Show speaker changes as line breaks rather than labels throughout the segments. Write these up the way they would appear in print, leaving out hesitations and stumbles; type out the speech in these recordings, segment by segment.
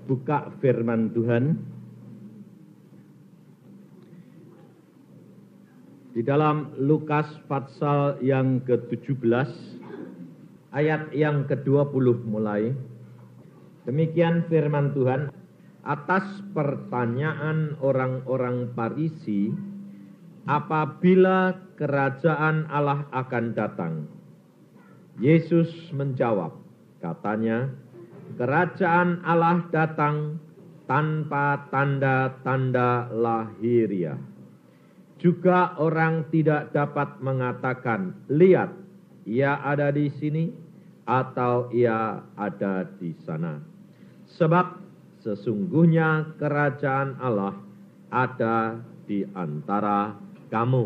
buka firman Tuhan di dalam Lukas pasal yang ke-17 ayat yang ke-20 mulai. Demikian firman Tuhan, atas pertanyaan orang-orang Farisi, apabila kerajaan Allah akan datang? Yesus menjawab, katanya, kerajaan Allah datang tanpa tanda-tanda lahiriah. Juga orang tidak dapat mengatakan, lihat, ia ada di sini, atau ia ada di sana. Sebab sesungguhnya kerajaan Allah ada di antara kamu.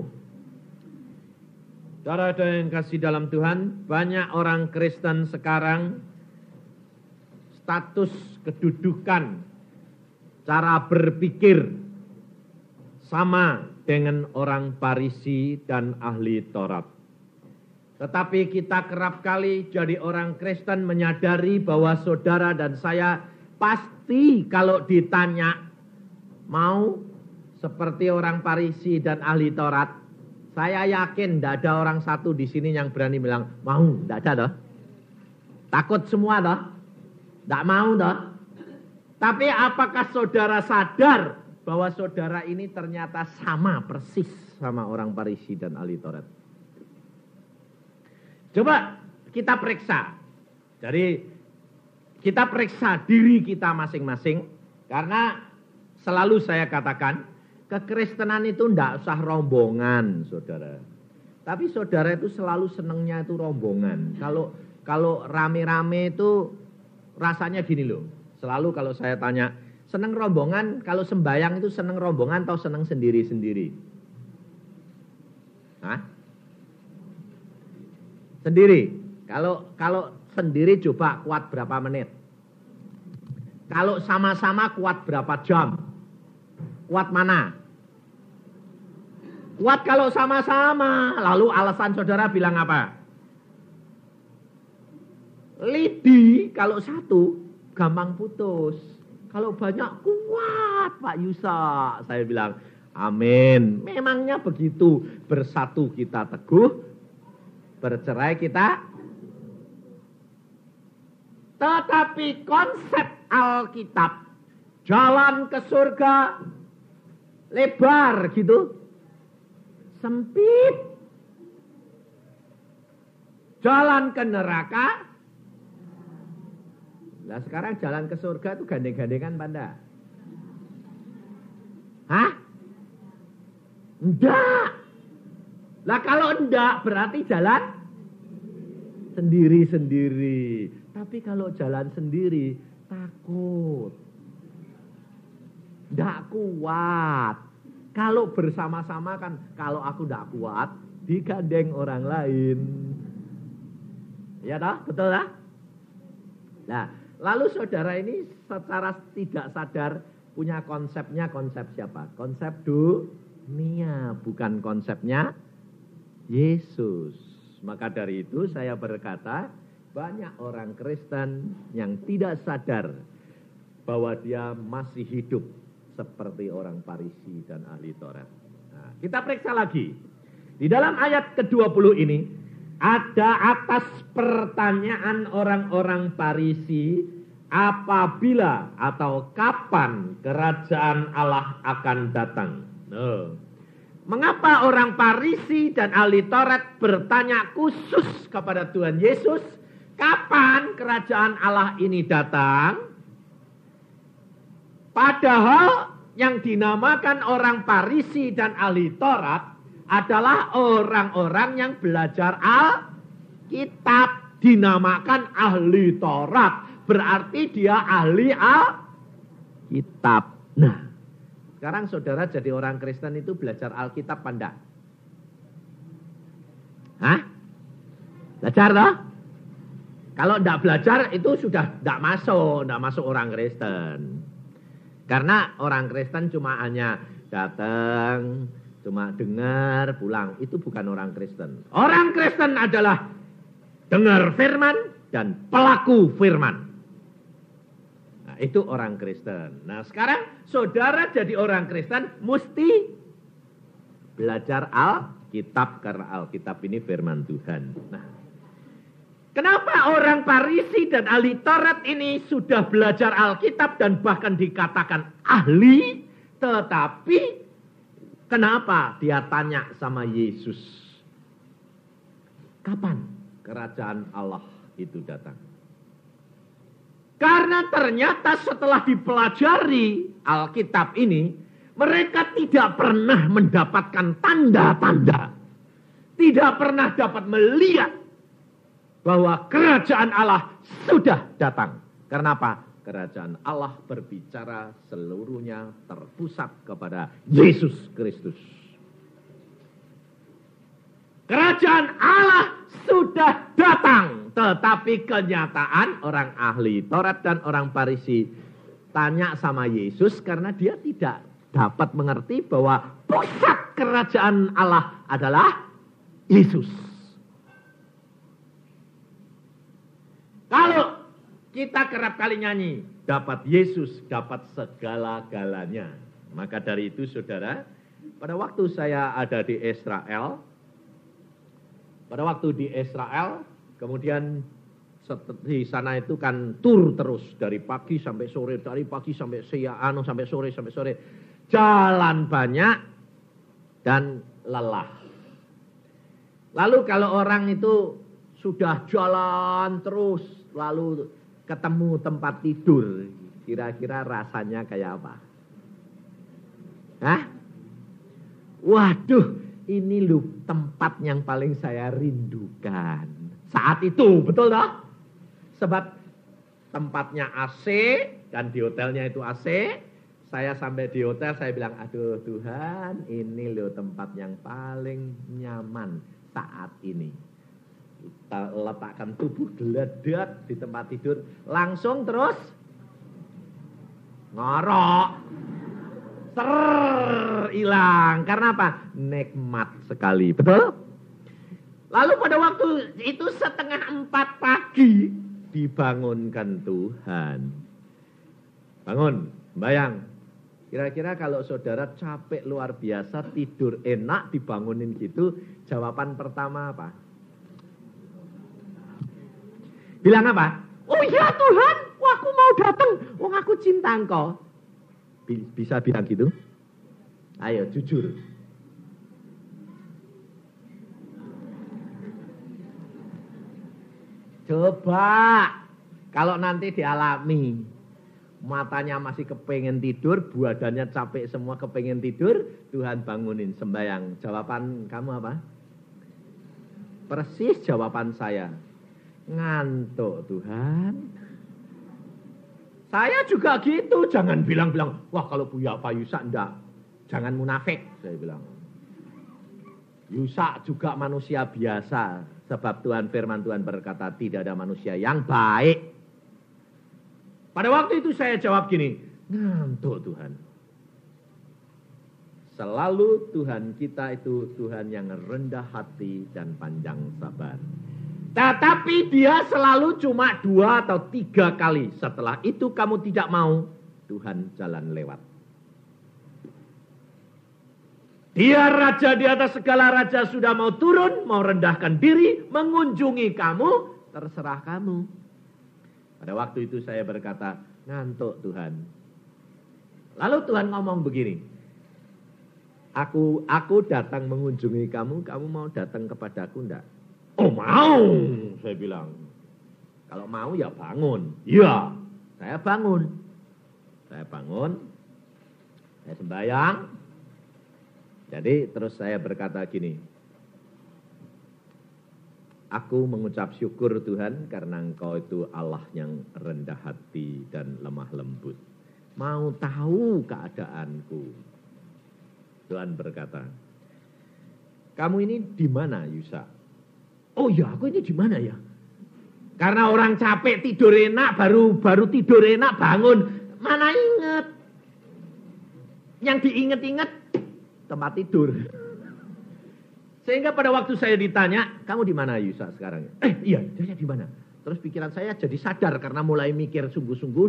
Saudara yang kasih dalam Tuhan, banyak orang Kristen sekarang status kedudukan, cara berpikir sama dengan orang Farisi dan ahli Taurat. Tetapi kita kerap kali jadi orang Kristen menyadari bahwa saudara dan saya pasti kalau ditanya mau seperti orang Farisi dan ahli Taurat, saya yakin tidak ada orang satu di sini yang berani bilang mau, tidak ada toh. Takut semua toh, tidak mau toh. Tapi apakah saudara sadar bahwa saudara ini ternyata sama persis sama orang Farisi dan ahli Taurat? Coba kita periksa. Jadi kita periksa diri kita masing-masing. Karena selalu saya katakan, kekristenan itu tidak usah rombongan, saudara. Tapi saudara itu selalu senangnya itu rombongan. Kalau rame-rame itu rasanya gini loh. Selalu kalau saya tanya, senang rombongan, kalau sembahyang itu senang rombongan atau senang sendiri-sendiri? Hah? Sendiri. Kalau sendiri coba kuat berapa menit? Kalau sama-sama kuat berapa jam? Kuat mana? Kuat kalau sama-sama. Lalu alasan saudara bilang apa? Lidi kalau satu gampang putus. Kalau banyak kuat Pak Yusa. Saya bilang amin. Memangnya begitu. Bersatu kita teguh, bercerai kita. Tetapi konsep Alkitab, jalan ke surga lebar gitu, sempit. Jalan ke neraka. Nah sekarang jalan ke surga itu gandeng-gandengan Panda. Hah? Enggak. Lah kalau enggak berarti jalan sendiri-sendiri. Tapi kalau jalan sendiri takut. Enggak kuat. Kalau bersama-sama kan, kalau aku enggak kuat, digandeng orang lain. Ya toh? Betul lah? Nah, lalu saudara ini secara tidak sadar punya konsepnya konsep siapa? Konsep dunia, bukan konsepnya Yesus. Maka dari itu saya berkata, banyak orang Kristen yang tidak sadar bahwa dia masih hidup seperti orang Farisi dan ahli Taurat. Nah, kita periksa lagi. Di dalam ayat ke-20 ini, ada atas pertanyaan orang-orang Farisi, apabila atau kapan kerajaan Allah akan datang. Mengapa orang Farisi dan ahli Taurat bertanya khusus kepada Tuhan Yesus, kapan kerajaan Allah ini datang? Padahal yang dinamakan orang Farisi dan ahli Taurat adalah orang-orang yang belajar Alkitab, dinamakan ahli Taurat. Berarti dia ahli Alkitab. Nah, sekarang saudara jadi orang Kristen itu belajar Alkitab apa enggak? Hah? Belajar toh? Kalau enggak belajar itu sudah enggak masuk orang Kristen. Karena orang Kristen cuma hanya datang, cuma dengar, pulang. Itu bukan orang Kristen. Orang Kristen adalah dengar firman dan pelaku firman. Nah, Itu orang Kristen. Nah sekarang saudara jadi orang Kristen mesti belajar Alkitab. Karena Alkitab ini firman Tuhan. Nah, kenapa orang Farisi dan ahli Taurat ini sudah belajar Alkitab dan bahkan dikatakan ahli. Tetapi kenapa dia tanya sama Yesus? Kapan kerajaan Allah itu datang? Karena ternyata setelah dipelajari Alkitab ini, mereka tidak pernah mendapatkan tanda-tanda. Tidak pernah dapat melihat bahwa kerajaan Allah sudah datang. Karena apa? Kerajaan Allah berbicara seluruhnya terpusat kepada Yesus Kristus. Kerajaan Allah sudah datang. Tetapi kenyataan orang ahli Taurat dan orang Farisi tanya sama Yesus karena dia tidak dapat mengerti bahwa pusat kerajaan Allah adalah Yesus. Kalau kita kerap kali nyanyi, dapat Yesus, dapat segala-galanya. Maka dari itu saudara, pada waktu saya ada di Israel, kemudian di sana itu kan tur terus dari pagi sampai sore, sampai sore. Jalan banyak dan lelah. Lalu kalau orang itu sudah jalan terus, lalu ketemu tempat tidur, kira-kira rasanya kayak apa? Hah? Waduh, ini loh tempat yang paling saya rindukan. Saat itu, betul toh? Sebab tempatnya AC dan di hotelnya itu AC. Saya sampai di hotel, saya bilang, aduh Tuhan, ini loh tempat yang paling nyaman saat ini. Kita letakkan tubuh geledat di tempat tidur, langsung terus ngorok. Hilang. Karena apa? Nikmat sekali. Betul? Lalu pada waktu itu 3:30 pagi dibangunkan Tuhan. Bangun, bayang. Kira-kira kalau saudara capek luar biasa, tidur enak, dibangunin gitu, jawaban pertama apa? Bilang apa? Oh ya Tuhan, aku mau datang. Wong aku cinta Engkau. Bisa bilang gitu? Ayo jujur. Coba kalau nanti dialami, matanya masih kepengen tidur, badannya capek semua kepengen tidur, Tuhan bangunin sembahyang. Jawaban kamu apa? Persis jawaban saya. Ngantuk Tuhan. Saya juga gitu, jangan bilang-bilang, wah kalau Buya Pak Yusak enggak, jangan munafik, saya bilang. Yusak juga manusia biasa, sebab firman Tuhan berkata tidak ada manusia yang baik. Pada waktu itu saya jawab gini, ngantuk Tuhan. Selalu Tuhan kita itu Tuhan yang rendah hati dan panjang sabar. Tetapi dia selalu cuma 2 atau 3 kali. Setelah itu kamu tidak mau, Tuhan jalan lewat. Dia raja di atas segala raja sudah mau turun, mau rendahkan diri, mengunjungi kamu, terserah kamu. Pada waktu itu saya berkata, ngantuk Tuhan. Lalu Tuhan ngomong begini, aku datang mengunjungi kamu mau datang kepadaku enggak? Oh mau, saya bilang. Kalau mau ya bangun. Iya, saya bangun. Saya sembahyang. Jadi terus saya berkata gini, aku mengucap syukur Tuhan karena Engkau itu Allah yang rendah hati dan lemah lembut. Mau tahu keadaanku. Tuhan berkata, kamu ini di mana Yusak? Oh ya, aku ini di mana ya? Karena orang capek tidur enak, baru tidur enak bangun, mana inget? Yang diinget-inget tempat tidur. Sehingga pada waktu saya ditanya, kamu di mana Yusak sekarang? Iya, saya di mana? Terus pikiran saya jadi sadar karena mulai mikir sungguh-sungguh,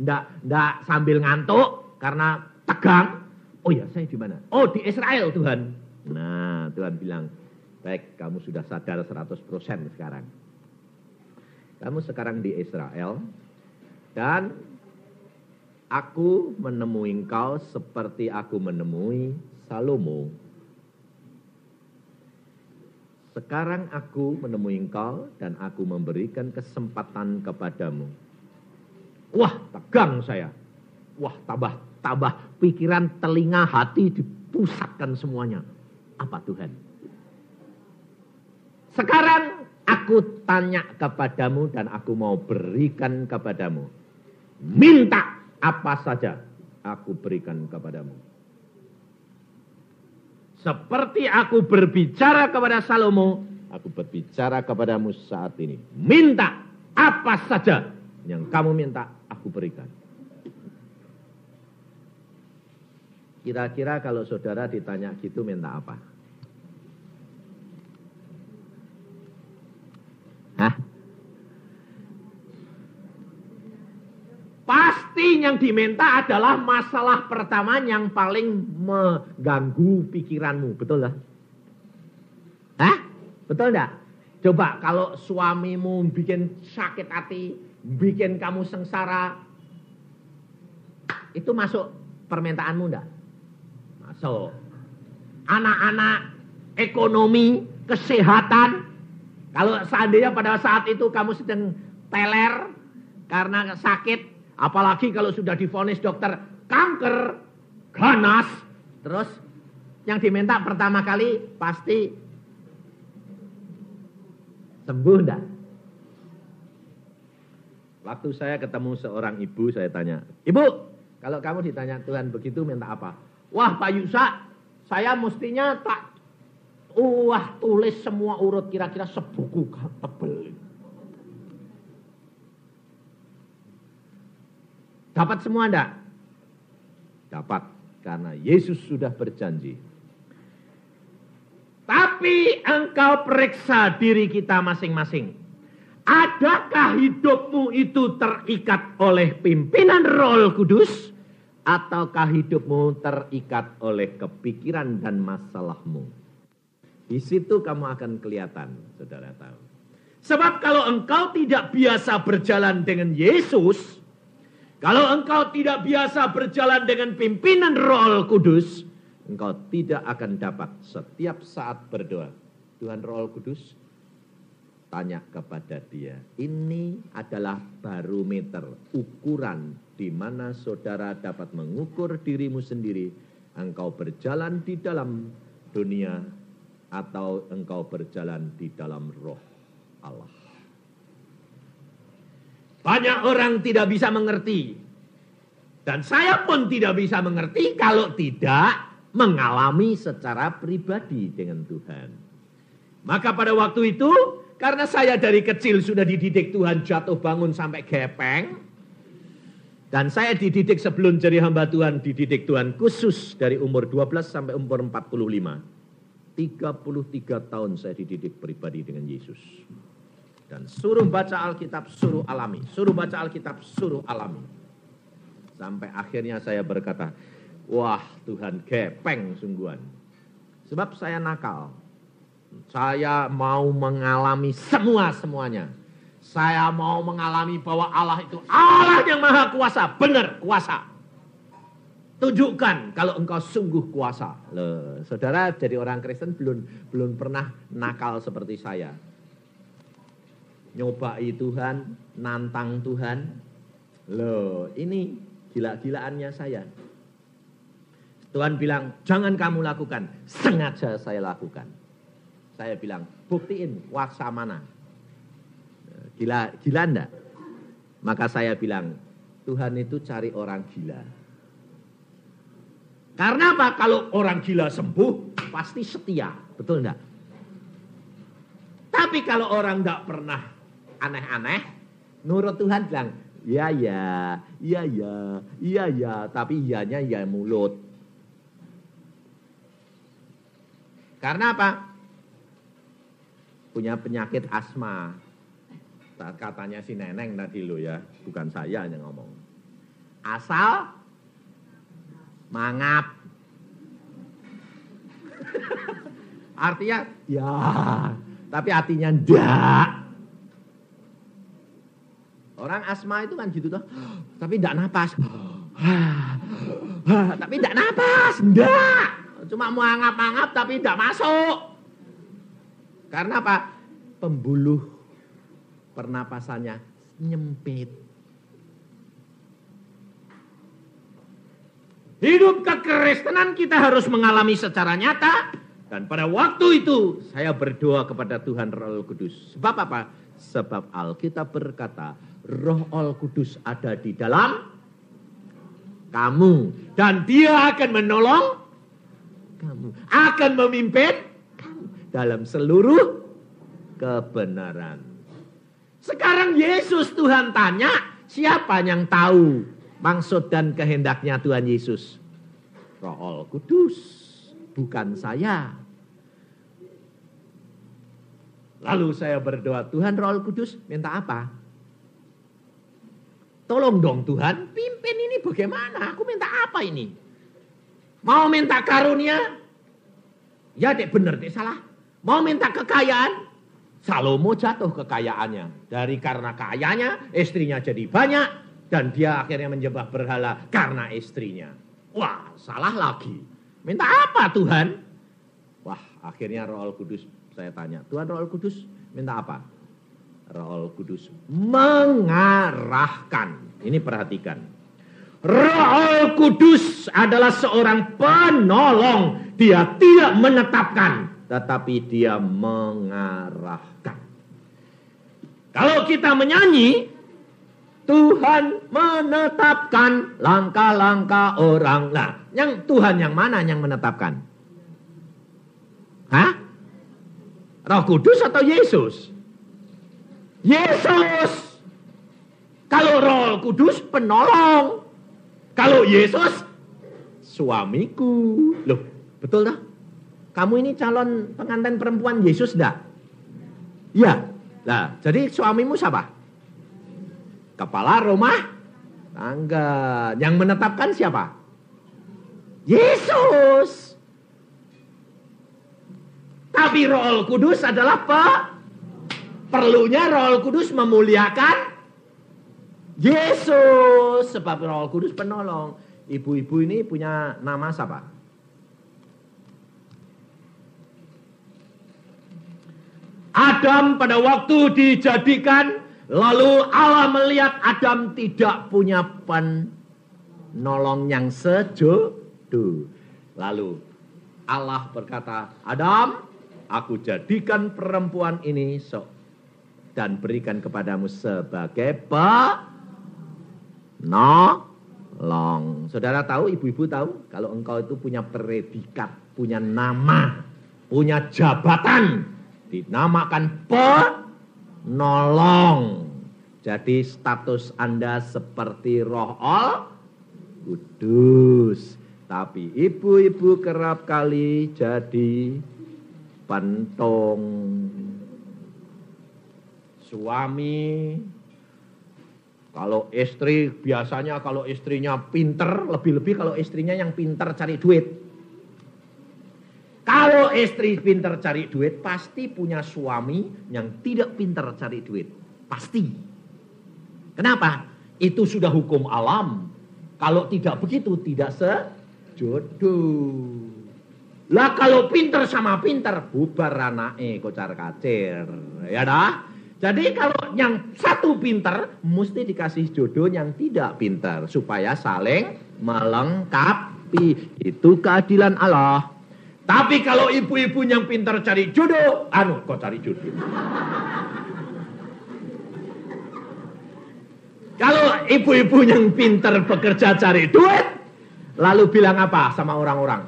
ndak sambil ngantuk karena tegang. Oh ya, saya di mana? Oh, di Israel, Tuhan. Nah, Tuhan bilang, baik, kamu sudah sadar 100% sekarang. Kamu sekarang di Israel dan aku menemui engkau seperti aku menemui Salomo. Sekarang aku menemui engkau dan aku memberikan kesempatan kepadamu. Wah, tegang saya. Wah, tambah pikiran, telinga, hati dipusatkan semuanya. Apa Tuhan? Sekarang aku tanya kepadamu dan aku mau berikan kepadamu. Minta apa saja aku berikan kepadamu. Seperti aku berbicara kepada Salomo, aku berbicara kepadamu saat ini. Minta apa saja yang kamu minta, aku berikan. Kira-kira kalau saudara ditanya gitu minta apa? Hah? Pasti yang diminta adalah masalah pertama yang paling mengganggu pikiranmu, betul lah? Hah? Betul enggak? Coba kalau suamimu bikin sakit hati, bikin kamu sengsara, itu masuk permintaanmu enggak? Masuk. Anak-anak, ekonomi, kesehatan, kalau seandainya pada saat itu kamu sedang teler karena sakit, apalagi kalau sudah divonis dokter kanker, ganas, terus yang diminta pertama kali pasti sembuh enggak? Waktu saya ketemu seorang ibu, saya tanya, "Ibu, kalau kamu ditanya Tuhan begitu minta apa?" "Wah, Pak Yusa, saya mestinya tulis semua urut kira-kira sebuku tebel." Dapat semua enggak? Dapat, karena Yesus sudah berjanji. Tapi engkau periksa diri kita masing-masing. Adakah hidupmu itu terikat oleh pimpinan Roh Kudus? Ataukah hidupmu terikat oleh kepikiran dan masalahmu? Di situ kamu akan kelihatan, saudara tahu. Sebab kalau engkau tidak biasa berjalan dengan Yesus, kalau engkau tidak biasa berjalan dengan pimpinan Roh Kudus, engkau tidak akan dapat setiap saat berdoa. Tuhan Roh Kudus, tanya kepada dia. Ini adalah barometer, ukuran di mana saudara dapat mengukur dirimu sendiri. Engkau berjalan di dalam dunia atau engkau berjalan di dalam Roh Allah. Banyak orang tidak bisa mengerti. Dan saya pun tidak bisa mengerti kalau tidak mengalami secara pribadi dengan Tuhan. Maka pada waktu itu, karena saya dari kecil sudah dididik Tuhan jatuh bangun sampai gepeng. Dan saya dididik sebelum jadi hamba Tuhan, dididik Tuhan khusus dari umur 12 sampai umur 45. 33 tahun saya dididik pribadi dengan Yesus. Dan suruh baca Alkitab, suruh alami. Suruh baca Alkitab, suruh alami. Sampai akhirnya saya berkata, wah Tuhan gepeng sungguhan. Sebab saya nakal. Saya mau mengalami semuanya. Saya mau mengalami bahwa Allah itu Allah yang maha kuasa. Benar, kuasa. Tunjukkan kalau engkau sungguh kuasa. Loh, saudara jadi orang Kristen belum pernah nakal seperti saya. Nyobai Tuhan, nantang Tuhan. Loh, ini gila-gilaannya saya. Tuhan bilang, jangan kamu lakukan. Sengaja saya lakukan. Saya bilang, buktiin kuasa mana. Gila enggak? Maka saya bilang, Tuhan itu cari orang gila. Karena apa? Kalau orang gila sembuh, pasti setia. Betul enggak? Tapi kalau orang enggak pernah aneh-aneh, nurut Tuhan bilang, iya ya, tapi iyanya ya mulut. Karena apa? Punya penyakit asma. Katanya si Neneng tadi lo ya, bukan saya yang ngomong. Asal mangap. Artinya ya, tapi hatinya ndak. Orang asma itu kan gitu tuh, tapi ndak napas. Tapi ndak napas, ndak. Cuma mangap-mangap tapi ndak masuk. Karena apa? Pembuluh pernapasannya nyempit. Hidup kekristenan kita harus mengalami secara nyata. Dan pada waktu itu saya berdoa kepada Tuhan Roh Kudus. Sebab apa? Sebab Alkitab berkata Roh Kudus ada di dalam kamu. Dan dia akan menolong kamu. Akan memimpin kamu dalam seluruh kebenaran. Sekarang Yesus Tuhan tanya, siapa yang tahu maksud dan kehendaknya Tuhan Yesus? Roh Kudus, bukan saya. Lalu saya berdoa, Tuhan Roh Kudus minta apa? Tolong dong Tuhan, pimpin ini bagaimana? Aku minta apa ini? Mau minta karunia? Ya dek bener dek salah. Mau minta kekayaan? Salomo jatuh kekayaannya. Karena kayanya, istrinya jadi banyak. Dan dia akhirnya menyembah berhala karena istrinya. Wah, salah lagi. Minta apa Tuhan? Wah, akhirnya Roh Kudus, saya tanya. Tuhan Roh Kudus minta apa? Roh Kudus mengarahkan. Ini perhatikan. Roh Kudus adalah seorang penolong. Dia tidak menetapkan, tetapi dia mengarahkan. Kalau kita menyanyi, Tuhan menetapkan langkah-langkah orang. Nah, yang Tuhan yang mana yang menetapkan? Hah? Roh Kudus atau Yesus? Yesus. Kalau Roh Kudus penolong. Kalau Yesus suamiku. Loh, betul dah? Kamu ini calon pengantin perempuan Yesus dah? Iya. Nah, jadi suamimu siapa? Kepala rumah tangga. Yang menetapkan siapa? Yesus. Tapi Roh Kudus adalah perlunya Roh Kudus memuliakan Yesus. Sebab Roh Kudus penolong. Ibu-ibu ini punya nama siapa? Adam pada waktu dijadikan, lalu Allah melihat Adam tidak punya penolong yang sejodoh. Lalu Allah berkata, Adam, aku jadikan perempuan ini dan berikan kepadamu sebagai penolong. Saudara tahu, ibu-ibu tahu, kalau engkau itu punya predikat, punya nama, punya jabatan, dinamakan penolong. Jadi status Anda seperti Roh Kudus. Tapi ibu-ibu kerap kali jadi pentung. Suami, kalau istri biasanya kalau istrinya pinter, lebih-lebih kalau istrinya yang pinter cari duit. Kalau istri pinter cari duit, pasti punya suami yang tidak pinter cari duit. Pasti. Kenapa? Itu sudah hukum alam. Kalau tidak begitu, tidak sejodoh. Lah kalau pinter sama pinter, bubar anake kocar kacir. Ya dah. Jadi kalau yang satu pinter, mesti dikasih jodoh yang tidak pinter. Supaya saling melengkapi. Itu keadilan Allah. Tapi kalau ibu-ibu yang pintar cari jodoh, kok cari jodoh. Kalau ibu-ibu yang pintar bekerja cari duit, lalu bilang apa sama orang-orang?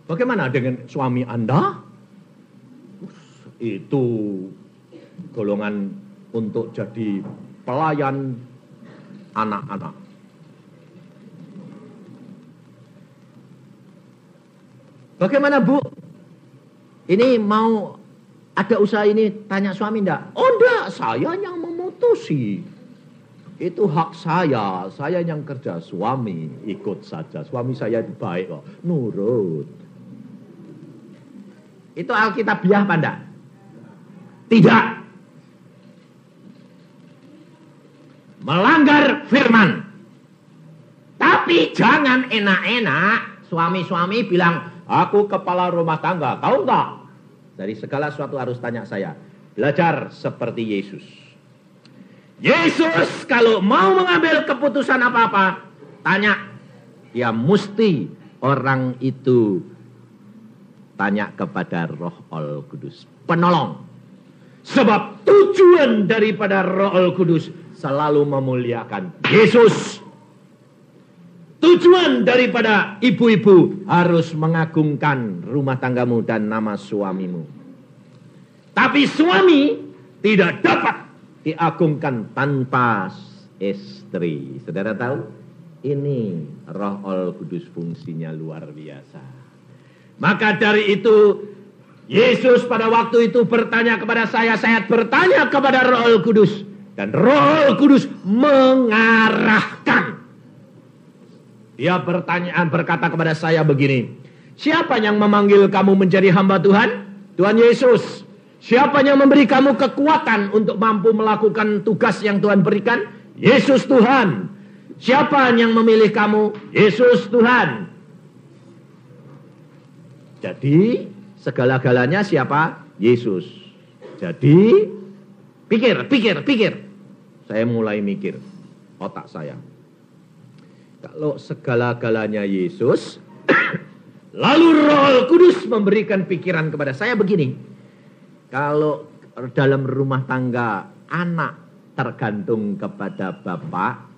Bagaimana dengan suami Anda? Itu golongan untuk jadi pelayan anak-anak. Bagaimana Bu? Ini mau ada usaha ini, tanya suami enggak? Oh enggak, saya yang memutusi. Itu hak saya yang kerja. Suami ikut saja, suami saya baik kok, nurut. Itu Alkitabiah apa enggak? Tidak. Melanggar firman. Tapi jangan enak-enak suami-suami bilang, aku kepala rumah tangga, tahu enggak? Dari segala sesuatu harus tanya saya. Belajar seperti Yesus. Yesus kalau mau mengambil keputusan apa-apa, tanya. Dia mesti orang itu tanya kepada Roh Kudus, penolong. Sebab tujuan daripada Roh Kudus selalu memuliakan Yesus. Tujuan daripada ibu-ibu harus mengagungkan rumah tanggamu dan nama suamimu. Tapi suami tidak dapat diagungkan tanpa istri. Saudara tahu? Ini Roh Kudus fungsinya luar biasa. Maka dari itu Yesus pada waktu itu bertanya kepada saya bertanya kepada Roh Kudus. Dan Roh Kudus mengarahkan. Dia berkata kepada saya begini. Siapa yang memanggil kamu menjadi hamba Tuhan? Tuhan Yesus. Siapa yang memberi kamu kekuatan untuk mampu melakukan tugas yang Tuhan berikan? Yesus Tuhan. Siapa yang memilih kamu? Yesus Tuhan. Jadi segala-galanya siapa? Yesus. Jadi pikir. Saya mulai mikir, otak saya. Kalau segala-galanya Yesus, lalu Roh Kudus memberikan pikiran kepada saya begini. Kalau dalam rumah tangga anak tergantung kepada bapak,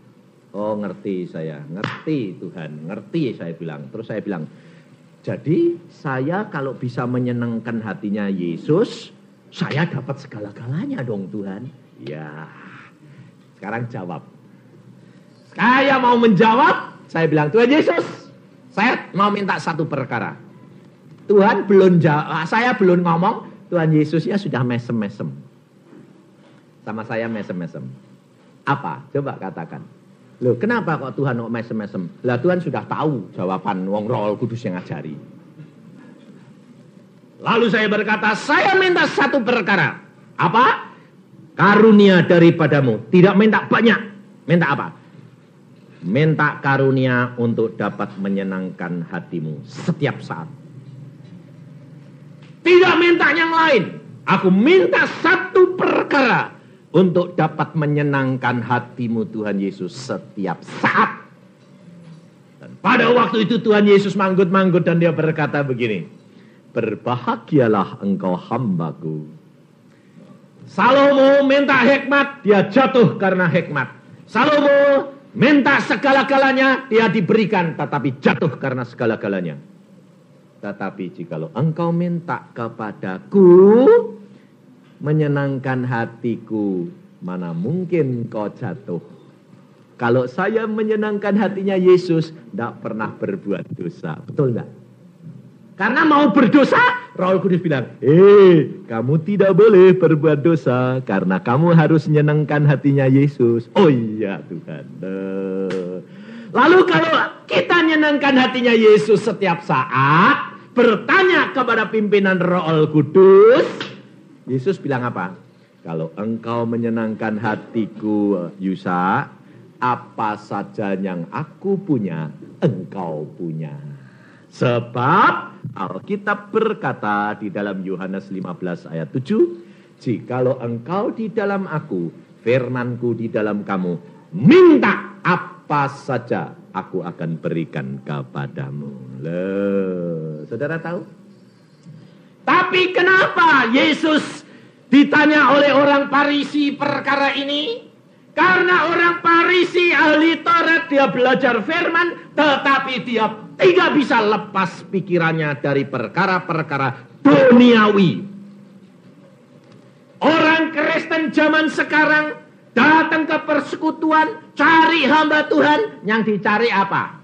oh ngerti saya, ngerti Tuhan, ngerti saya bilang. Terus saya bilang, jadi saya kalau bisa menyenangkan hatinya Yesus, saya dapat segala-galanya dong Tuhan. Ya, sekarang jawab. Saya mau menjawab, saya bilang, Tuhan Yesus, saya mau minta satu perkara. Tuhan belum jawab, saya belum ngomong, Tuhan Yesus ya sudah mesem-mesem. Sama saya mesem-mesem. Apa? Coba katakan. Loh, kenapa kok Tuhan kok mesem-mesem? Lah Tuhan sudah tahu jawaban wong Roh Kudus yang ngajari. Lalu saya berkata, saya minta satu perkara. Apa? Karunia daripadamu. Tidak minta banyak. Minta apa? Minta karunia untuk dapat menyenangkan hatimu setiap saat. Tidak minta yang lain. Aku minta satu perkara untuk dapat menyenangkan hatimu Tuhan Yesus setiap saat. Dan pada waktu itu Tuhan Yesus manggut-manggut dan dia berkata begini. Berbahagialah engkau hambaku. Salomo minta hikmat, dia jatuh karena hikmat. Salomo minta segala-galanya, dia diberikan, tetapi jatuh karena segala-galanya. Tetapi jikalau engkau minta kepadaku, menyenangkan hatiku, mana mungkin kau jatuh. Kalau saya menyenangkan hatinya Yesus, tidak pernah berbuat dosa. Betul enggak? Karena mau berdosa, Roh Kudus bilang, kamu tidak boleh berbuat dosa, karena kamu harus menyenangkan hatinya Yesus. Oh iya Tuhan. Lalu kalau kita menyenangkan hatinya Yesus setiap saat, bertanya kepada pimpinan Roh Kudus, Yesus bilang apa? Kalau engkau menyenangkan hatiku, Yusa, apa saja yang aku punya, engkau punya. Sebab Alkitab berkata di dalam Yohanes 15 ayat 7, jikalau engkau di dalam aku, firmanku di dalam kamu, minta apa saja aku akan berikan kepadamu. Loh, saudara tahu? Tapi kenapa Yesus ditanya oleh orang Farisi perkara ini? Karena orang Farisi ahli Taurat, dia belajar firman, tetapi dia tidak bisa lepas pikirannya dari perkara-perkara duniawi. Orang Kristen zaman sekarang datang ke persekutuan, cari hamba Tuhan, yang dicari apa?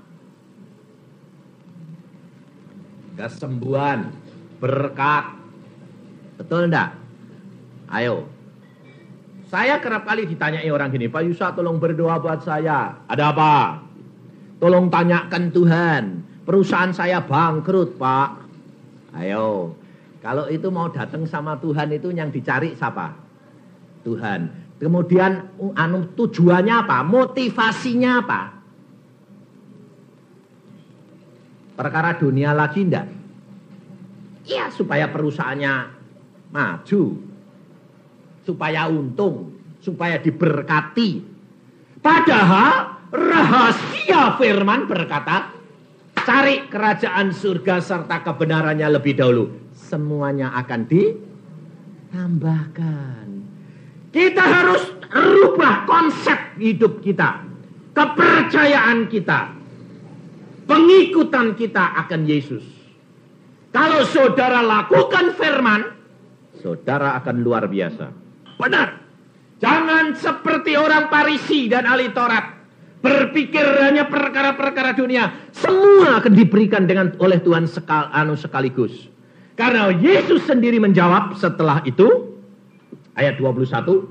Kesembuhan, berkat. Betul enggak? Ayo. Saya kerap kali ditanyai orang gini, Pak Yusa tolong berdoa buat saya. Ada apa? Tolong tanyakan Tuhan. Perusahaan saya bangkrut, Pak. Ayo. Kalau itu mau datang sama Tuhan itu yang dicari siapa? Tuhan. Kemudian tujuannya apa? Motivasinya apa? Perkara dunia lagi enggak? Iya, supaya perusahaannya maju. Supaya untung, supaya diberkati. Padahal rahasia firman berkata, cari kerajaan surga serta kebenarannya lebih dahulu. Semuanya akan ditambahkan. Kita harus rubah konsep hidup kita. Kepercayaan kita. Pengikutan kita akan Yesus. Kalau saudara lakukan firman, saudara akan luar biasa. Benar. Jangan seperti orang Farisi dan ahli Taurat. Berpikir hanya perkara-perkara dunia. Semua akan diberikan oleh Tuhan sekaligus. Karena Yesus sendiri menjawab setelah itu. Ayat 21.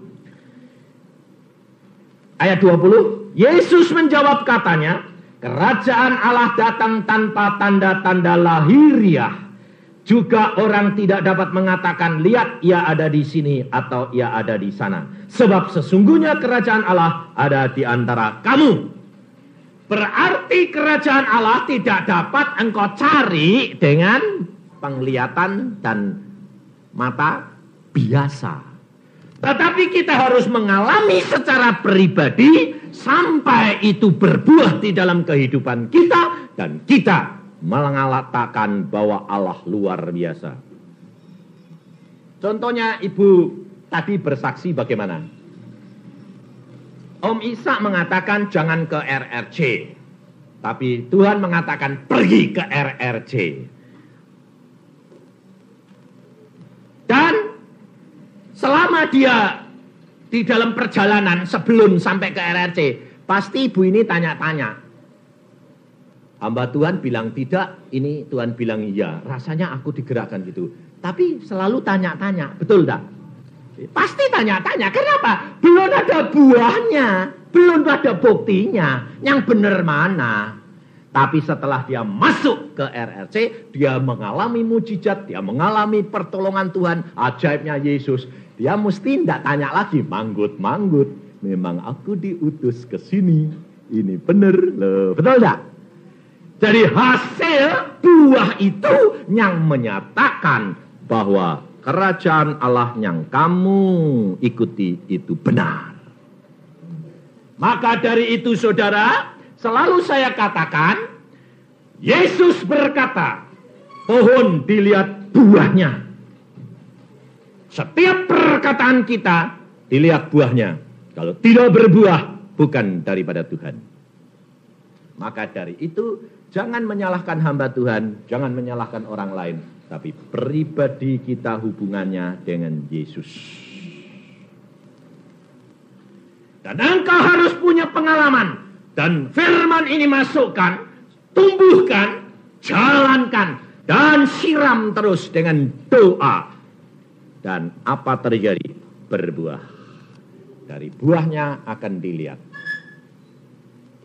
Ayat 20. Yesus menjawab katanya. Kerajaan Allah datang tanpa tanda-tanda lahiriah. Juga orang tidak dapat mengatakan, lihat ia ada di sini atau ia ada di sana. Sebab sesungguhnya kerajaan Allah ada di antara kamu. Berarti kerajaan Allah tidak dapat engkau cari dengan penglihatan dan mata biasa. Tetapi kita harus mengalami secara pribadi sampai itu berbuah di dalam kehidupan kita. Dan kita mengatakan bahwa Allah luar biasa. Contohnya ibu tadi bersaksi bagaimana? Om Ishak mengatakan jangan ke RRC. Tapi Tuhan mengatakan pergi ke RRC. Dan selama dia di dalam perjalanan sebelum sampai ke RRC, pasti ibu ini tanya-tanya. Hamba Tuhan bilang tidak, ini Tuhan bilang iya. Rasanya aku digerakkan gitu. Tapi selalu tanya-tanya, betul tak? Pasti tanya-tanya, kenapa? Belum ada buahnya, belum ada buktinya. Yang benar mana? Tapi setelah dia masuk ke RRC, dia mengalami mujizat, dia mengalami pertolongan Tuhan, ajaibnya Yesus. Dia mesti tidak tanya lagi, manggut-manggut. Memang aku diutus ke sini, ini benar loh, betul tak? Jadi hasil buah itu yang menyatakan bahwa kerajaan Allah yang kamu ikuti itu benar. Maka dari itu saudara, selalu saya katakan, Yesus berkata, pohon dilihat buahnya. Setiap perkataan kita dilihat buahnya. Kalau tidak berbuah, bukan daripada Tuhan. Maka dari itu, jangan menyalahkan hamba Tuhan, jangan menyalahkan orang lain. Tapi pribadi kita hubungannya dengan Yesus. Dan engkau harus punya pengalaman. Dan firman ini masukkan, tumbuhkan, jalankan. Dan siram terus dengan doa. Dan apa terjadi? Berbuah. Dari buahnya akan dilihat.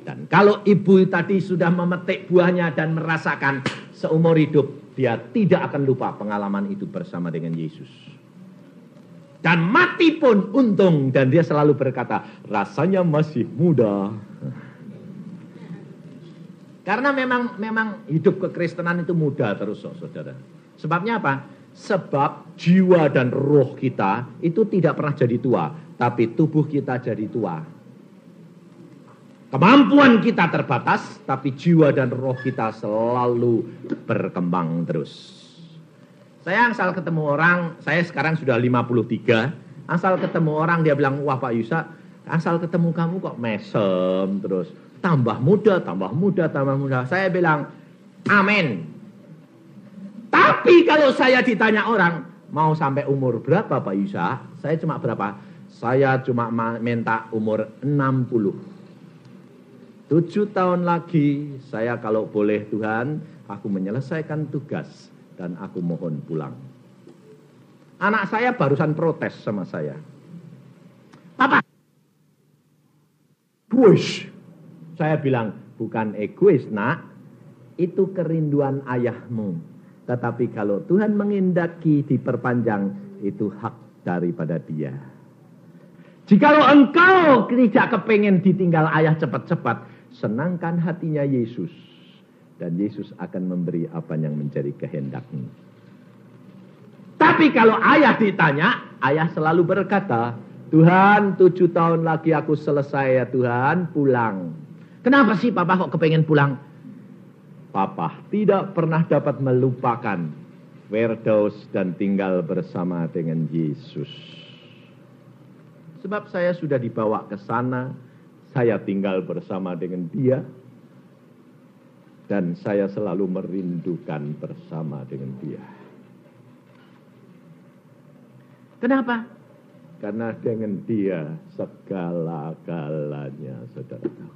Dan kalau ibu tadi sudah memetik buahnya dan merasakan seumur hidup, dia tidak akan lupa pengalaman itu bersama dengan Yesus. Dan mati pun untung, dan dia selalu berkata, rasanya masih muda. Karena memang hidup kekristenan itu muda terus, saudara. Sebabnya apa? Sebab jiwa dan roh kita itu tidak pernah jadi tua, tapi tubuh kita jadi tua. Kemampuan kita terbatas, tapi jiwa dan roh kita selalu berkembang terus. Saya asal ketemu orang, saya sekarang sudah 53, asal ketemu orang dia bilang, wah Pak Yusa, asal ketemu kamu kok mesem terus. Tambah muda, tambah muda, tambah muda. Saya bilang, amin. Tapi kalau saya ditanya orang, mau sampai umur berapa Pak Yusa? Saya cuma berapa? Saya cuma minta umur 60. 7 tahun lagi, saya kalau boleh Tuhan, aku menyelesaikan tugas dan aku mohon pulang. Anak saya barusan protes sama saya. Papa. Egois. Saya bilang, bukan egois nak, itu kerinduan ayahmu. Tetapi kalau Tuhan mengendaki diperpanjang, itu hak daripada dia. Jikalau engkau tidak kepengen ditinggal ayah cepat-cepat, senangkan hatinya Yesus. Dan Yesus akan memberi apa yang menjadi kehendakmu. Tapi kalau ayah ditanya, ayah selalu berkata, Tuhan 7 tahun lagi aku selesai ya Tuhan, pulang. Kenapa sih papa kok kepengen pulang? Papa tidak pernah dapat melupakan Firdaus dan tinggal bersama dengan Yesus. Sebab saya sudah dibawa ke sana, saya tinggal bersama dengan dia. Dan saya selalu merindukan bersama dengan dia. Kenapa? Karena dengan dia segala-galanya, saudara tahu.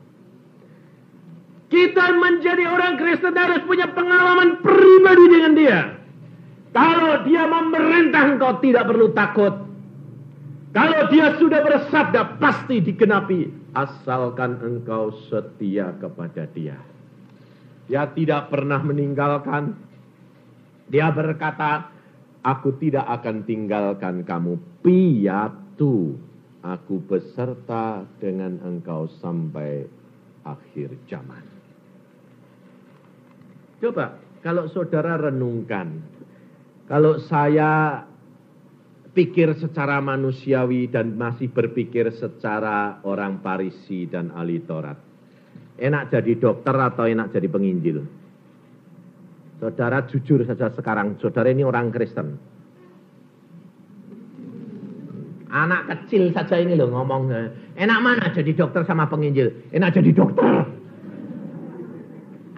Kita menjadi orang Kristen harus punya pengalaman pribadi dengan dia. Kalau dia memerintah engkau tidak perlu takut. Kalau dia sudah bersabda pasti digenapi. Asalkan engkau setia kepada dia. Dia tidak pernah meninggalkan. Dia berkata, aku tidak akan tinggalkan kamu. Piatu, aku beserta dengan engkau sampai akhir zaman. Coba, kalau saudara renungkan. Kalau saya pikir secara manusiawi dan masih berpikir secara orang Farisi dan ahli Taurat. Enak jadi dokter atau enak jadi penginjil? Saudara jujur saja sekarang, saudara ini orang Kristen. Anak kecil saja ini loh ngomong, enak mana jadi dokter sama penginjil? Enak jadi dokter.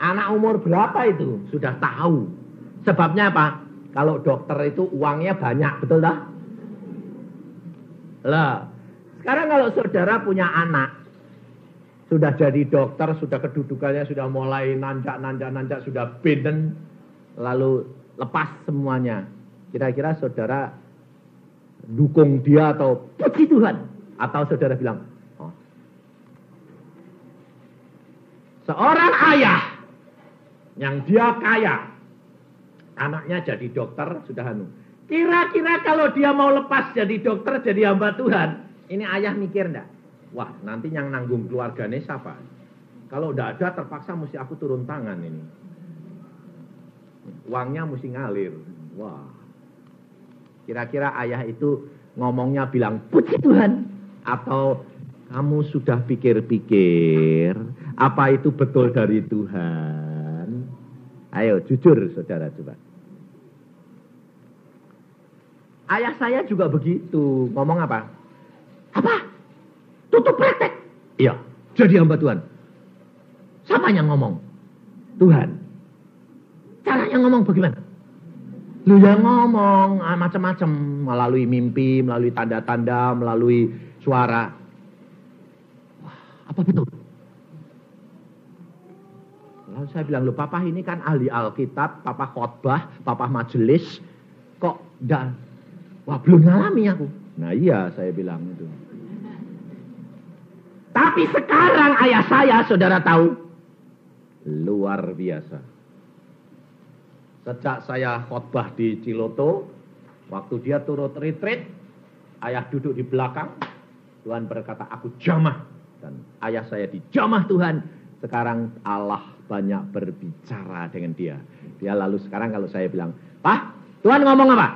Anak umur berapa itu? Sudah tahu. Sebabnya apa? Kalau dokter itu uangnya banyak, betul tak? Lah, sekarang kalau saudara punya anak, sudah jadi dokter, sudah kedudukannya sudah mulai nanjak, sudah beden, lalu lepas semuanya. Kira-kira saudara dukung dia atau puji Tuhan? Atau saudara bilang, oh. Seorang ayah yang dia kaya, anaknya jadi dokter, sudah anu. Kira-kira kalau dia mau lepas jadi dokter, jadi hamba Tuhan, ini ayah mikir enggak? Wah, nanti yang nanggung keluarganya siapa? Kalau enggak ada, terpaksa mesti aku turun tangan ini. Uangnya mesti ngalir. Wah. Kira-kira ayah itu ngomongnya bilang, puji Tuhan. Atau kamu sudah pikir-pikir, apa itu betul dari Tuhan? Ayo, jujur saudara coba. Ayah saya juga begitu. Ngomong apa? Apa? Tutup praktek. Iya, jadi hamba Tuhan. Siapa yang ngomong? Tuhan. Caranya ngomong bagaimana? Lu yang ngomong macam-macam. Melalui mimpi, melalui tanda-tanda, melalui suara. Wah, apa betul? Lalu saya bilang, lu papa ini kan ahli Alkitab, papa khotbah, papa majelis. Kok enggak? Wah, belum ngalami aku. Nah iya, saya bilang itu. Tapi sekarang ayah saya, saudara tahu, luar biasa. Sejak saya khotbah di Ciloto, waktu dia turut retreat, ayah duduk di belakang, Tuhan berkata, aku jamah. Dan ayah saya dijamah Tuhan. Sekarang Allah banyak berbicara dengan dia. Dia lalu sekarang kalau saya bilang, Pak, Tuhan ngomong apa?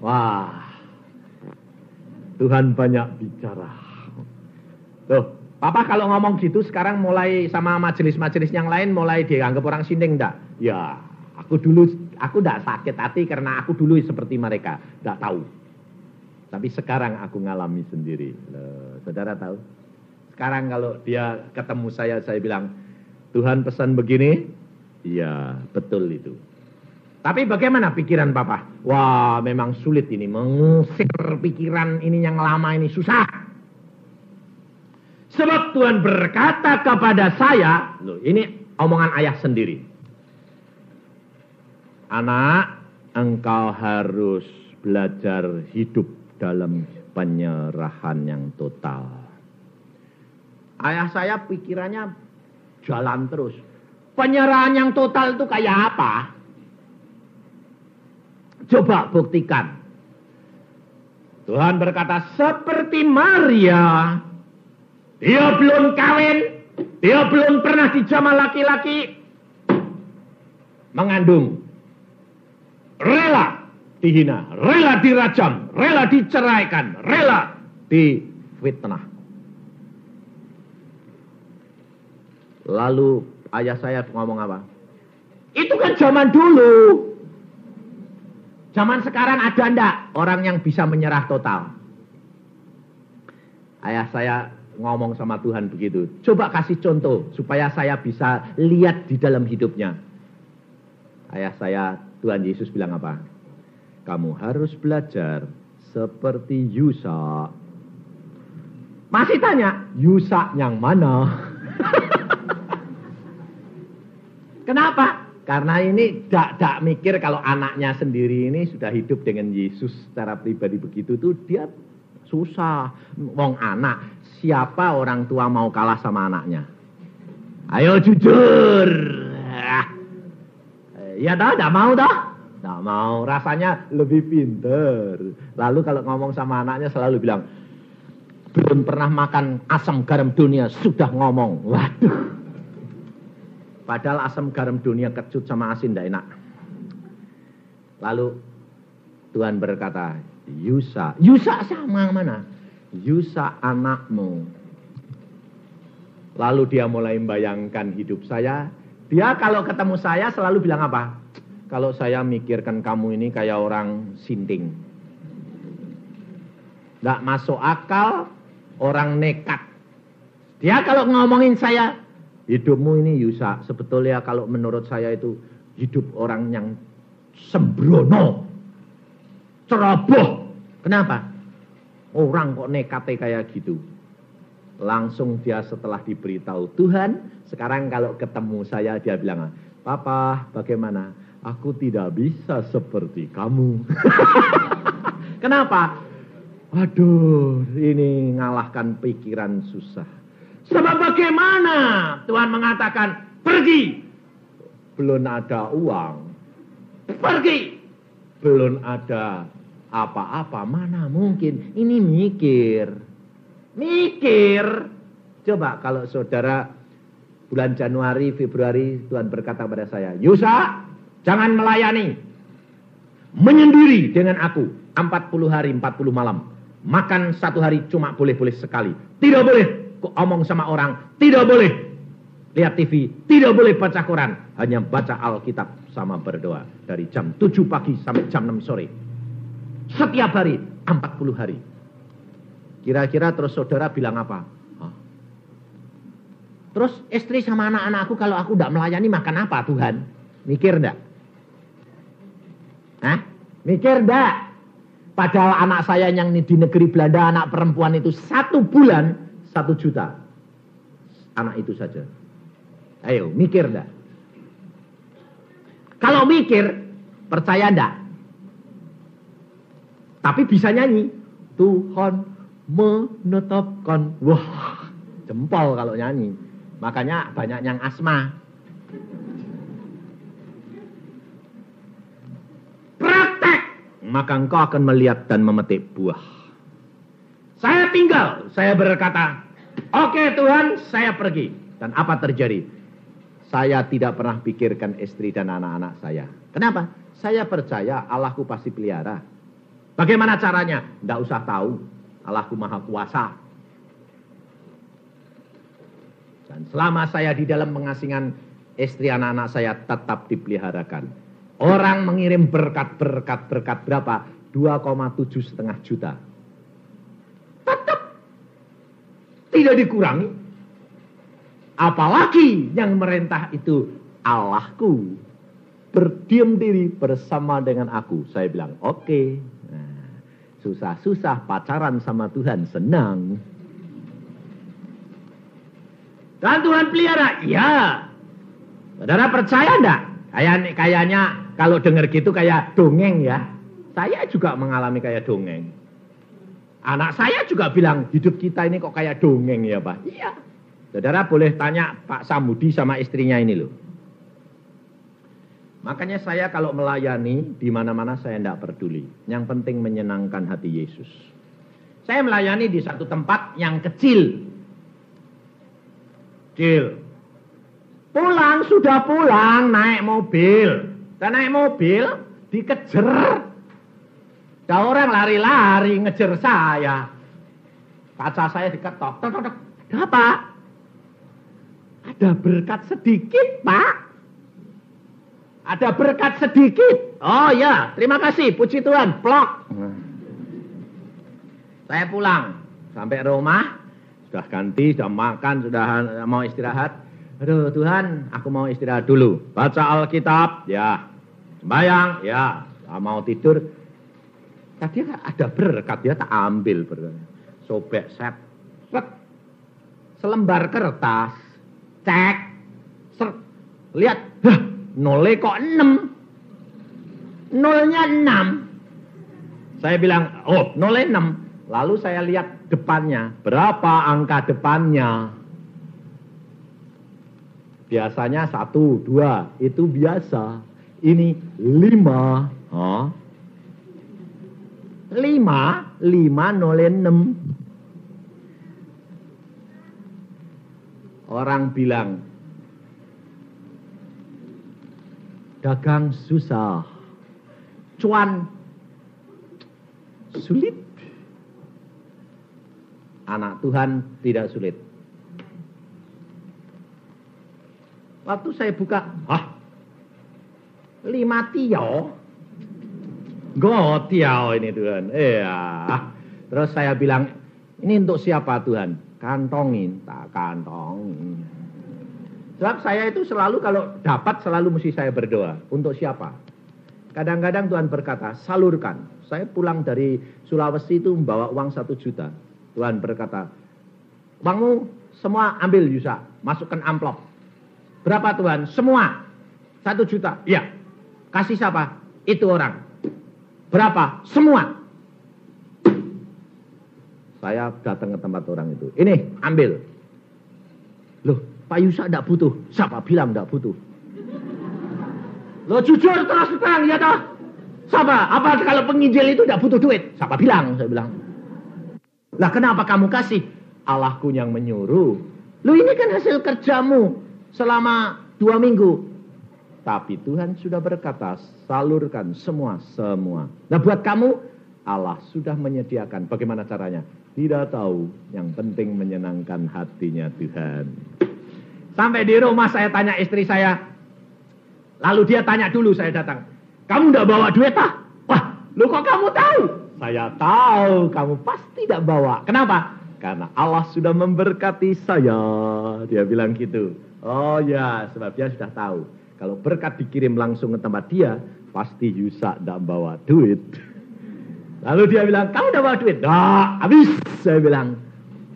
Wah, Tuhan banyak bicara. Tuh. Papa kalau ngomong gitu sekarang mulai sama majelis-majelis yang lain mulai dianggap orang sinting enggak? Ya, aku enggak sakit hati karena aku dulu seperti mereka, enggak tahu. Tapi sekarang aku ngalami sendiri. Loh, saudara tahu? Sekarang kalau dia ketemu saya bilang, Tuhan pesan begini? Iya, betul itu. Tapi bagaimana pikiran Papa? Wah, memang sulit ini mengusir pikiran ini yang lama ini susah. Sebab Tuhan berkata kepada saya, loh, ini omongan ayah sendiri. Anak, engkau harus belajar hidup dalam penyerahan yang total. Ayah saya pikirannya jalan terus. Penyerahan yang total itu kayak apa? Coba buktikan. Tuhan berkata, seperti Maria, dia belum kawin, dia belum pernah dijamah laki-laki, mengandung, rela dihina, rela dirajam, rela diceraikan, rela difitnah. Lalu ayah saya ngomong apa? Itu kan zaman dulu. Zaman sekarang ada ndak orang yang bisa menyerah total? Ayah saya ngomong sama Tuhan begitu. Coba kasih contoh supaya saya bisa lihat di dalam hidupnya. Ayah saya, Tuhan Yesus bilang apa? Kamu harus belajar seperti Yusa. Masih tanya, Yusa yang mana? Kenapa? Karena ini tidak mikir kalau anaknya sendiri ini sudah hidup dengan Yesus secara pribadi begitu tuh dia susah. Wong anak, siapa orang tua mau kalah sama anaknya? Ayo jujur. Ya dah, tidak mau dah. Tidak mau, rasanya lebih pinter. Lalu kalau ngomong sama anaknya selalu bilang, belum pernah makan asam garam dunia sudah ngomong. Waduh. Padahal asam garam dunia kecut sama asin tidak enak. Lalu Tuhan berkata, Yusa. Yusa sama mana? Yusa anakmu. Lalu dia mulai membayangkan hidup saya. Dia kalau ketemu saya selalu bilang apa? Kalau saya mikirkan kamu ini kayak orang sinting. Tidak masuk akal, orang nekat. Dia kalau ngomongin saya, hidupmu ini Yusa, sebetulnya kalau menurut saya itu hidup orang yang sembrono, ceroboh. Kenapa? Orang kok nekatnya kayak gitu. Langsung dia setelah diberitahu Tuhan, sekarang kalau ketemu saya dia bilang, Papa bagaimana? Aku tidak bisa seperti kamu. Kenapa? Waduh, ini ngalahkan pikiran susah. Sebab bagaimana Tuhan mengatakan pergi, belum ada uang, pergi, belum ada apa-apa, mana mungkin, ini mikir. Coba kalau saudara bulan Januari, Februari Tuhan berkata pada saya, Yusa jangan melayani, menyendiri dengan aku 40 hari 40 malam, makan 1 hari cuma boleh sekali, tidak boleh omong sama orang, tidak boleh lihat TV, tidak boleh baca Quran, hanya baca Alkitab sama berdoa dari jam 7 pagi sampai jam 6 sore. Setiap hari 40 hari. Kira-kira terus saudara bilang apa? Terus istri sama anak-anakku kalau aku tidak melayani makan apa Tuhan? Mikir enggak? Mikir enggak? Padahal anak saya yang di negeri Belanda, anak perempuan itu 1 bulan 1 juta. Anak itu saja. Ayo, mikir enggak? Kalau mikir, percaya enggak? Tapi bisa nyanyi. Tuhan menetapkan. Wah, jempol kalau nyanyi. Makanya banyak yang asma. Praktek. Maka engkau akan melihat dan memetik buah. Saya tinggal, saya berkata, oke Tuhan, saya pergi. Dan apa terjadi? Saya tidak pernah pikirkan istri dan anak-anak saya. Kenapa? Saya percaya Allahku pasti pelihara. Bagaimana caranya? Tidak usah tahu. Allahku maha kuasa. Dan selama saya di dalam pengasingan, istri anak-anak saya tetap dipeliharakan. Orang mengirim berkat berapa? 2,7,5 juta. Tidak dikurangi. Apalagi yang merintah itu Allahku. Berdiam diri bersama dengan aku. Saya bilang oke. Nah, susah-susah pacaran sama Tuhan senang. Dan Tuhan pelihara. Ya. Saudara percaya enggak? Kayaknya kalau dengar gitu kayak dongeng ya. Saya juga mengalami kayak dongeng. Anak saya juga bilang, hidup kita ini kok kayak dongeng ya Pak? Iya. Saudara boleh tanya Pak Samudi sama istrinya ini loh. Makanya saya kalau melayani di mana-mana saya tidak peduli. Yang penting menyenangkan hati Yesus. Saya melayani di satu tempat yang kecil. Pulang, sudah pulang, naik mobil. Dan naik mobil, dikejar. Ada orang lari-lari ngejar saya. Kaca saya diketok. Ada apa? Ada berkat sedikit, Pak. Ada berkat sedikit. Oh ya, terima kasih, puji Tuhan. Plok. Saya pulang. Sampai rumah. Sudah ganti, sudah makan, sudah mau istirahat. Aduh Tuhan, aku mau istirahat dulu. Baca Alkitab, ya. Sembahyang, ya. Mau tidur. Tadi ada berkat, dia tak ambil berkat. Sobek set. Selembar kertas. Cek. Lihat. Nolnya kok 6. Nolnya 6. Saya bilang, oh nolnya 6. Lalu saya lihat depannya. Berapa angka depannya? Biasanya 1, 2. Itu biasa. Ini 5. Oh. 5 nolnya 6. Orang bilang, dagang susah. Cuan sulit. Anak Tuhan tidak sulit. Waktu saya buka, 5 tio. Gotiao ini Tuhan. Terus saya bilang, ini untuk siapa Tuhan? Kantongin, tak kantongin. Sebab saya itu selalu kalau dapat selalu mesti saya berdoa. Untuk siapa? Kadang-kadang Tuhan berkata, salurkan. Saya pulang dari Sulawesi itu membawa uang 1 juta. Tuhan berkata, uangmu semua ambil Yusa, masukkan amplop. Berapa Tuhan? Semua. 1 juta. Iya. Kasih siapa? Itu orang. Berapa? Semua. Saya datang ke tempat orang itu. Ini, ambil. Loh, Pak Yusa tidak butuh. Siapa bilang tidak butuh? Loh, jujur terus terang, ya toh? Siapa? Apa kalau penginjil itu tidak butuh duit? Siapa bilang? Saya bilang. Lah kenapa kamu kasih? Allahku yang menyuruh. Loh ini kan hasil kerjamu selama 2 minggu. Tapi Tuhan sudah berkata, salurkan semua. Nah buat kamu, Allah sudah menyediakan. Bagaimana caranya? Tidak tahu. Yang penting menyenangkan hatinya Tuhan. Sampai di rumah saya tanya istri saya. Lalu dia tanya dulu, saya datang. Kamu tidak bawa duit ah? Wah, lu kok kamu tahu? Saya tahu, kamu pasti tidak bawa. Kenapa? Karena Allah sudah memberkati saya. Dia bilang gitu. Oh ya, sebab dia sudah tahu. Kalau berkat dikirim langsung ke tempat dia, pasti Yusa tidak bawa duit. Lalu dia bilang, kamu tidak bawa duit? Nah, habis. Saya bilang,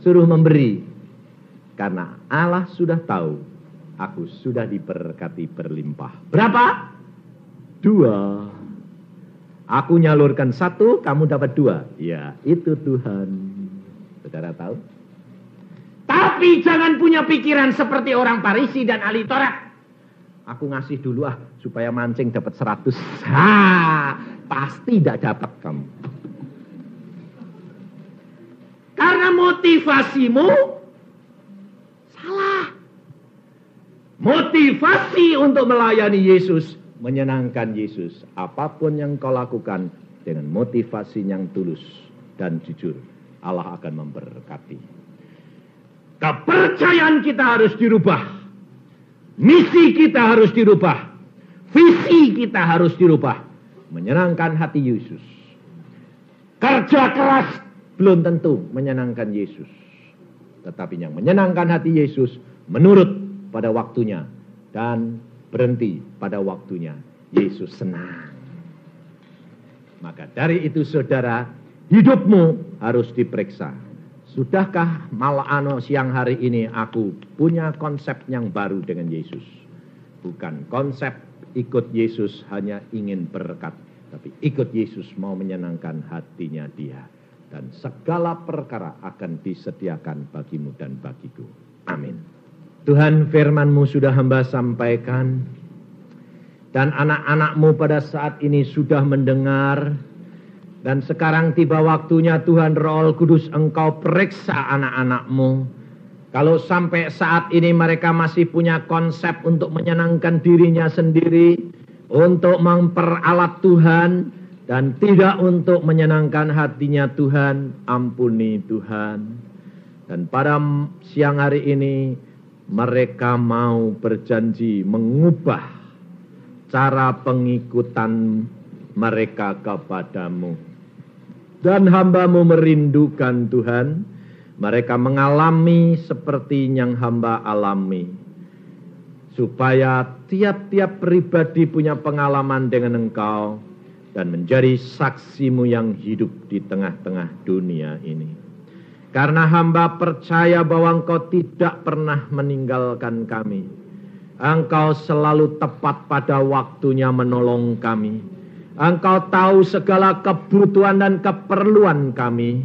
suruh memberi. Karena Allah sudah tahu, aku sudah diberkati berlimpah. Berapa? 2. Aku nyalurkan 1, kamu dapat 2. Ya, itu Tuhan. Saudara tahu? Tapi jangan punya pikiran seperti orang Farisi dan ahli Taurat. Aku ngasih dulu supaya mancing dapat 100. Pasti tidak dapat kamu. Karena motivasimu salah. Motivasi untuk melayani Yesus, menyenangkan Yesus. Apapun yang kau lakukan dengan motivasi yang tulus dan jujur, Allah akan memberkati. Kepercayaan kita harus dirubah. Misi kita harus dirubah. Visi kita harus dirubah. Menyenangkan hati Yesus. Kerja keras belum tentu menyenangkan Yesus. Tetapi yang menyenangkan hati Yesus menurut pada waktunya dan berhenti pada waktunya. Yesus senang. Maka dari itu saudara, hidupmu harus diperiksa. Sudahkah malam siang hari ini aku punya konsep yang baru dengan Yesus? Bukan konsep ikut Yesus hanya ingin berkat. Tapi ikut Yesus mau menyenangkan hatinya dia. Dan segala perkara akan disediakan bagimu dan bagiku. Amin. Tuhan, firman-Mu sudah hamba sampaikan, dan anak-anak-Mu pada saat ini sudah mendengar, dan sekarang tiba waktunya Tuhan Roh Kudus Engkau periksa anak-anak-Mu. Kalau sampai saat ini mereka masih punya konsep untuk menyenangkan dirinya sendiri, untuk memperalat Tuhan, dan tidak untuk menyenangkan hatinya Tuhan, ampuni Tuhan. Dan pada siang hari ini, mereka mau berjanji mengubah cara pengikutan mereka kepadamu. Dan hamba-Mu merindukan Tuhan, mereka mengalami seperti yang hamba alami. Supaya tiap-tiap pribadi punya pengalaman dengan Engkau, dan menjadi saksi-Mu yang hidup di tengah-tengah dunia ini. Karena hamba percaya bahwa Engkau tidak pernah meninggalkan kami. Engkau selalu tepat pada waktunya menolong kami. Engkau tahu segala kebutuhan dan keperluan kami.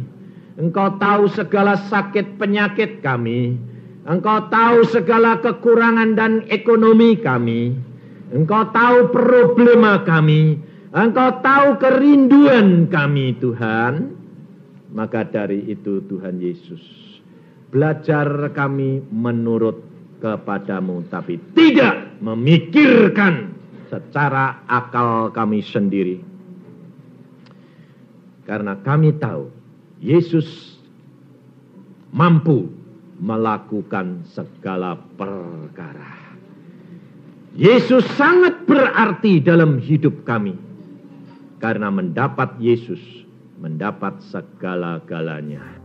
Engkau tahu segala sakit penyakit kami. Engkau tahu segala kekurangan dan ekonomi kami. Engkau tahu problema kami. Engkau tahu kerinduan kami, Tuhan. Maka dari itu Tuhan Yesus, belajar kami menurut kepadamu, tapi tidak memikirkan secara akal kami sendiri. Karena kami tahu Yesus mampu melakukan segala perkara. Yesus sangat berarti dalam hidup kami. Karena mendapat Yesus, mendapat segala-galanya.